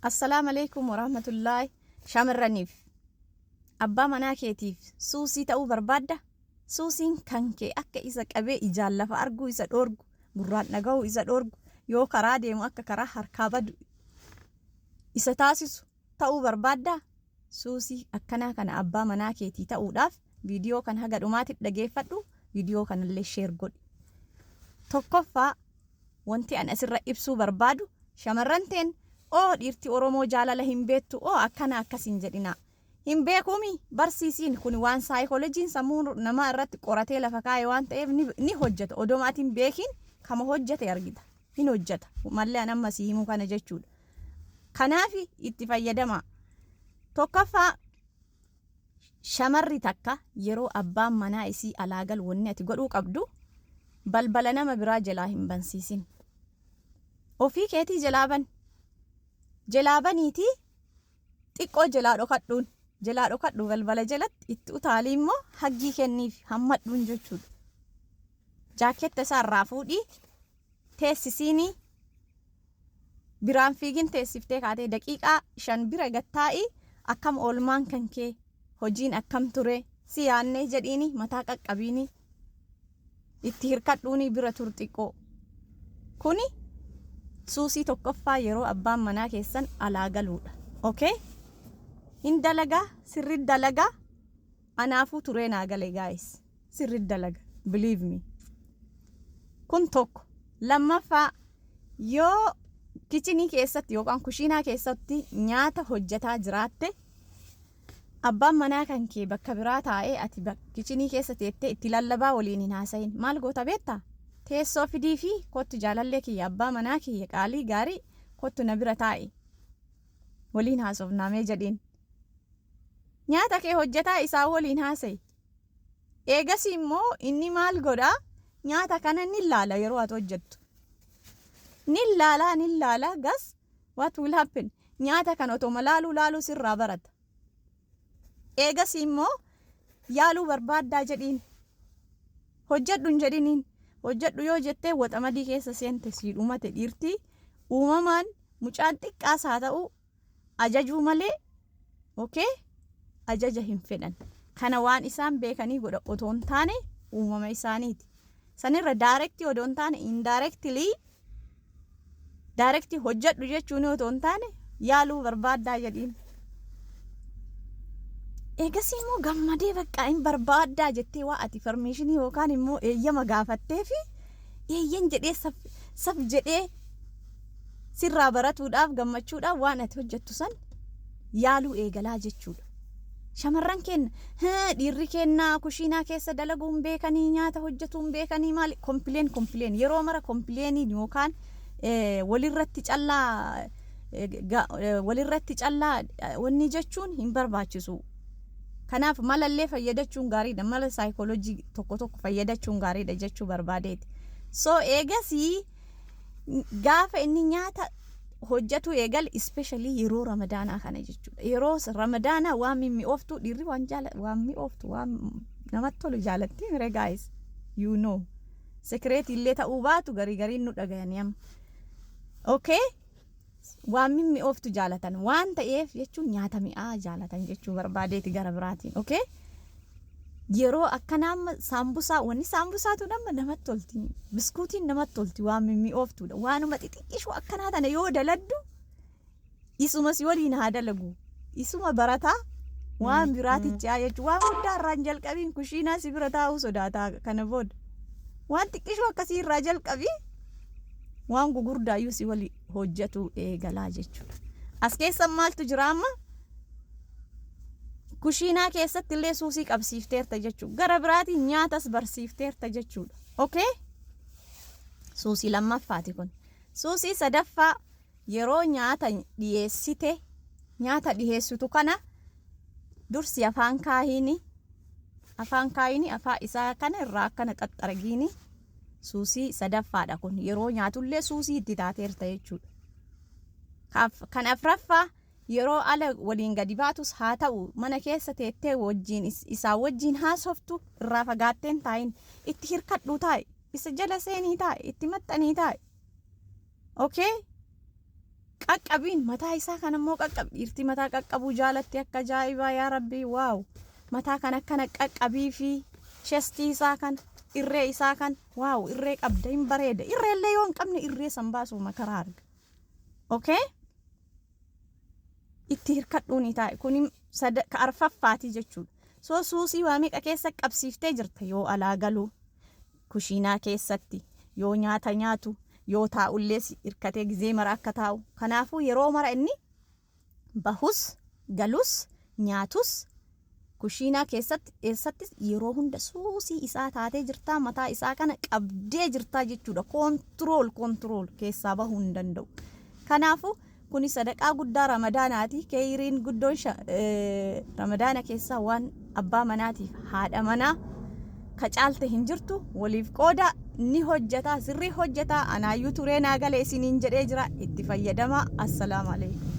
Assalamu alaikum warahmatullahi. Shamarraniif abbaa manaa keetiif suusii ta'uu barbaadda? Suusiin kan kee akka isa qabee ijaan lafa arguu isa dhoorgu, gurraan dhaga'uu isa dhoorgu, yoo karaa deemu akka karaa harkaa badu isa taasisu ta'uu barbaadda? Suusii akkanaa kana abbaa manaa keetii ta'uudhaaf viidiyoo kan haga dhumaatti dhageeffadhu, viidiyoo kanallee sheer godhi. Tokkoffaa wanti ani asirra ibsuu barbaadu shamarran teen dhiirti Oromoo jaalala hin beektu akkana akkasiin jedhina. Hin beekumi barsiisiin kun waan saayikolojiin sammuu namaa irratti qoratee lafa kaa'e waan ta'eef ni hojjeta. Odoo maatiin hin beekin kama hojjete argita. Hin hojjeta. Mallee an amma si himuu kana jechuudha. Kanaaf itti fayyadama. Tokkoffaa shamarri takka yeroo abbaan manaa isii alaagal wanni ati godhuu qabdu balbala nama biraa jalaa hin bansiisin. Ofii keetii jalaa baniiti xiqqoo jalaa dhokadhu balbala jalatti itti utaalii immoo haggii kenniif hammadhuun jechuudha. Jaaketta isaa irraa fuudhii teessisiinii biraan fiigin teessiftee kaatee daqiiqaa 5 bira gattaa'ii akkam oolmaan kan kee hojiin akkam ture si yaannee jedhiini mataa qaqqabiini itti hirkadhuuni bira tur xiqqoo. Kuni suusii tokkoffaa yeroo abbaan manaa keessan alaa galuudha. Okay? Hin dalagaa sirri dalagaa anaafuu turee naa gale guys. Sirri dalaga believe me. Kun tokko. Lammaffaa yoo kichinii keessatti yookaan kushiinaa keessatti nyaata hojjetaa jiraatte abbaan manaa kan kee bakka biraa taa'ee ati kichinii keessa teettee itti lallabaa waliin hin haasayin maal goota beektaa? Teessoo fidii fi kottu jaalallee kiyya abbaa manaa kiyya qaalii gaarii kottu na bira taa'e waliin haasofnaamee jedhiin. Nyaata kee hojjetaa isaa waliin haasayi. Eegas immoo inni maal godhaa nyaata kana ni ilaala yeroo ati hojjettu. Ni ilaala gas what will happen nyaata kana otoo laaluu sirraa barata. Eegas immoo yaaluu barbaaddaa jedhiin. Hojjedhu hin jedhiniin. Hojjedhu yoo jettee waxamadii keessa seente sii dhumate dhiirtii uumamaan mucaan xiqqaas haa ta'u ajajuu malee okay ajaja hin fedhan. Kana waan isaan beekanii godha otoo hin taane uumama isaaniiti. Sanirra direct odoo hin taane direct hojjedhu jechuun otoo hin taane yaaluu barbaaddaa jedhiin. Eegas immoo gammadee bakka hin barbaaddaa jettee waa ati permissionii yookaan immoo eeyyama gaafattee fi eeyyan jedhee saf jedhee sirraa baratuudhaaf gammachuudhaaf waan ati hojjettu san yaaluu eegalaa jechuudha. Shamarran keenya dhiirri kennaa kushiinaa keessa dalaguu hin beekanii nyaata hojjetuu hin beekanii maali complain yeroo mara complainiin yookaan walirratti callaa wanni jechuun hin barbaachisu. Kanaaf malallee fayyadachuun gaariidha. Mala saayikoolojii tokko fayyadachuun gaariidha jechuu barbaadeeti. So eegasii gaafa inni nyaata hojjetu eegal especially yeroo ramadaanaa kana jechuudha. Yeroo ramadaanaa waan mimmi'ooftu dhiirri waan mi'ooftu waan namatti tolu jaalatti mire guys you know. Secret illee ta'uu baatu garii nu dhagayanii amma. Okay? Waan mimmi'ooftu jaalatan waan ta'eef jechuun nyaata mi'aa jaalatan jechuu barbaadeeti gara biraatiin. Okay? Yeroo akkanaa saambusaa wanni saambusaatu namatti tolti. Biskuutiin namatti tolti waan mimmi'ooftuudha. Waanuma xixiqqishuu akkanaa tana yoo daladdu isuma si waliin haa dalagu. Isuma barataa waan biraaticha jechuudha. Waan guddaa irraan jalqabiin kushiinaa si bira taa'uu sodaataa kana booda. Waan xiqqishuu akkasii irraa jalqabii waan gugurdaayyuu si wali hojjetu eegalaa jechuudha. As keessa maaltu jira amma? Kushiinaa keessatti illee suusii qabsiifteerta jechuudha. Gara biraatiin nyaatas barsiifteerta jechuudha. Okay? Suusii lammaffaati kun. Suusii sadaffaa yeroo nyaata dhiyeessite nyaata dhiyeessitu kana dursi afaan kaayini afaan isaa kana irraa akkana qaxxaragiini. Suusii sadaffaadha kun yeroo nyaatullee suusii itti taateerta jechuudha. Kan afraffaa yeroo ala waliin gadi baatus haa ta'u mana keessa teettee wajjin isaa wajjin haasoftu irraa fagaatteen taa'in itti hirkadhu taa'e isa jala seenii taa'e itti maxxanii taa'e. Okay? qaqqabiin mataa isaa kan immoo qaqqabi dhiirti mataa qaqqabuu jaalatti akka ajaa'ibaa yaa rabbii waaw mataa kan akkana qaqqabii fi chestii isaa kan irree isaa kan waaw irree qabda hin bareeda irreellee yoo hin qabne irree san baasuu makaraa arga okay itti hirkadhuuni taa'e kun ka arfaffaati jechuudha soo suusii waa meeqa keessa qabsiiftee jirta yoo alaa galuu kushiinaa keessatti yoo nyaata nyaatu yoo taa'ullee hirkatee gizee mara akka taa'u kanaafuu yeroo mara inni bahus galus nyaatus kushiinaa keessatti eessatti yeroo hunda suusii isaa taatee jirtaa mataa isaa kana qabdee jirtaa jechuudha kontirool keessaa bahuu hin danda'u kanaafuu kuni sadaqaa guddaa ramadaanaati keeyiriin guddoon ramadaana keessaa waan abbaa manaatiif haadha manaa ka caalte hin jirtu waliif qooda ni hojjeta sirrii hojjeta anaayyuu turee naa galee isiniin jedhee jira itti fayyadama assalaamu alaykum